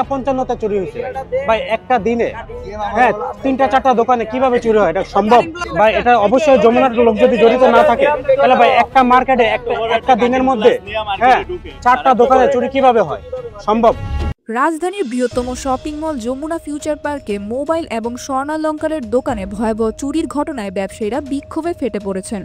55তে চুরি হয়েছে ভাই একটা দিনে। হ্যাঁ, 3টা 4টা দোকানে কিভাবে চুরি হয় এটা সম্ভব ভাই? এটা অবশ্যই যমুনার লোক যদি জড়িত না থাকে তাহলে ভাই একটা মার্কেটে একটা দিনের মধ্যে হ্যাঁ 4টা দোকানে চুরি কিভাবে হয় সম্ভব? রাজধানীর বৃহত্তম শপিং মল যমুনা ফিউচার পার্কে মোবাইল এবং স্বর্ণালংকারের দোকানে ভয়াবহ চুরির ঘটনায় ব্যবসায়ীরা বিক্ষোভে ফেটে পড়েছেন।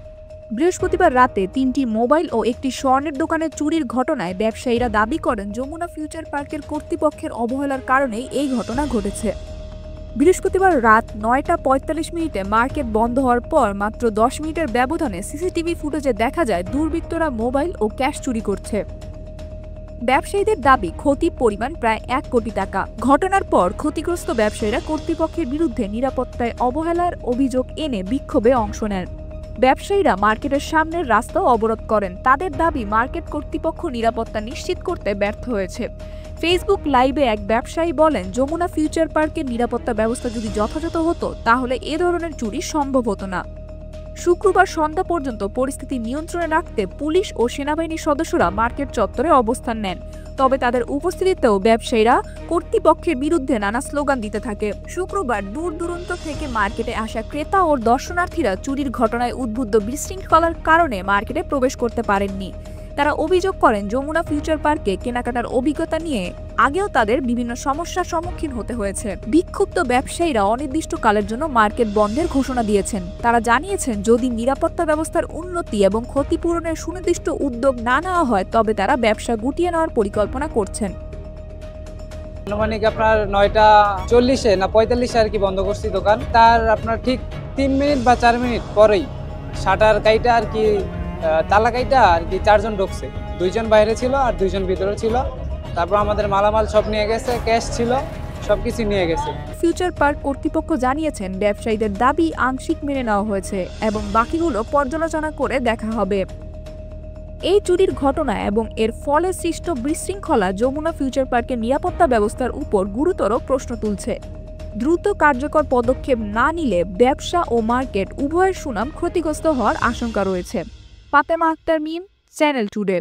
বৃহস্পতিবার রাতে 3টি মোবাইল ও একটি স্বর্ণের দোকানে চুরির ঘটনায় ব্যবসায়ীরা দাবি করেন যমুনা ফিউচার পার্কের কর্তৃপক্ষের অবহেলার কারণেই এই ঘটনা ঘটেছে। বৃহস্পতিবার রাত 9টা 45 মার্কেট বন্ধ হওয়ার পর মাত্র 10 মিনিটের ব্যবধানে সিসিটিভি ফুটেজে দেখা যায় দুর্বৃত্তরা মোবাইল ও ক্যাশ চুরি করছে। ব্যবসায়ীদের দাবি ক্ষতির পরিমাণ প্রায় 1 কোটি টাকা। ঘটনার পর ক্ষতিগ্রস্ত ব্যবসায়ীরা কর্তৃপক্ষের বিরুদ্ধে নিরাপত্তায় অবহেলার অভিযোগ এনে বিক্ষোভে অংশ নেন। ব্যবসায়ীরা মার্কেটের সামনের রাস্তাও অবরোধ করেন। তাদের দাবি মার্কেট কর্তৃপক্ষ নিরাপত্তা নিশ্চিত করতে ব্যর্থ হয়েছে। ফেসবুক লাইভে এক ব্যবসায়ী বলেন, যমুনা ফিউচার পার্কের নিরাপত্তা ব্যবস্থা যদি যথাযথ হতো তাহলে এ ধরনের চুরি সম্ভব হতো না। শুক্রবার সন্ধ্যা পর্যন্ত পরিস্থিতি নিয়ন্ত্রণে রাখতে পুলিশ ও সেনাবাহিনীর সদস্যরা মার্কেট চত্বরে অবস্থান নেন। তবে তাদের উপস্থিতিতেও ব্যবসায়ীরা কর্তৃপক্ষের বিরুদ্ধে নানা স্লোগান দিতে থাকে। শুক্রবার দূর দূরান্ত থেকে মার্কেটে আসা ক্রেতা ও দর্শনার্থীরা চুরির ঘটনায় উদ্বুদ্ধ বিশৃঙ্খলার কারণে মার্কেটে প্রবেশ করতে পারেননি। তারা অভিযোগ করেন যমুনা ফিউচার পার্কে কেনাকাটার অভিজ্ঞতা নিয়ে আগেও তাদের বিভিন্ন সমস্যার সম্মুখীন হতে হয়েছে। বিক্ষুব্ধ ব্যবসায়ীরা অনির্দিষ্টকালের জন্য মার্কেট বন্ধের ঘোষণা দিয়েছেন। তারা জানিয়েছেন যদি নিরাপত্তা ব্যবস্থার উন্নতি এবং ক্ষতিপূরণের সুনির্দিষ্ট উদ্যোগ না নেওয়া হয় তবে তারা ব্যবসা গুটিয়ে নেওয়ার পরিকল্পনা করছেন। আনুমানিক আপনার 9টা 40 না 45 আর কি বন্ধ করছি দোকান। তার আপনার ঠিক 3 মিনিট বা 4 মিনিট পরেই শাটার কাইটা আর কি তালা কাইটা আর কি 4 জন ঢুকছে। 2 জন বাইরে ছিল আর 2 জন ভিতরে ছিল। তারপর আমাদের মালামাল সব নিয়ে গেছে, ক্যাশ ছিল, সবকিছু নিয়ে গেছে। ফিউচার পার্ক কর্তৃপক্ষ জানিয়েছেন ব্যবসায়ীদের দাবি আংশিক মেনে নেওয়া হয়েছে এবং বাকিগুলো পর্যালোচনা করে দেখা হবে। এই চুরির ঘটনা এবং এর ফলে সৃষ্ট বিশৃঙ্খলা যমুনা ফিউচার পার্কের নিরাপত্তা ব্যবস্থার উপর গুরুতর প্রশ্ন তুলছে। দ্রুত কার্যকর পদক্ষেপ না নিলে ব্যবসা ও মার্কেট উভয়ের সুনাম ক্ষতিগ্রস্ত হওয়ার আশঙ্কা রয়েছে। ফাতেমা আক্তার মিম, চ্যানেল টুডে।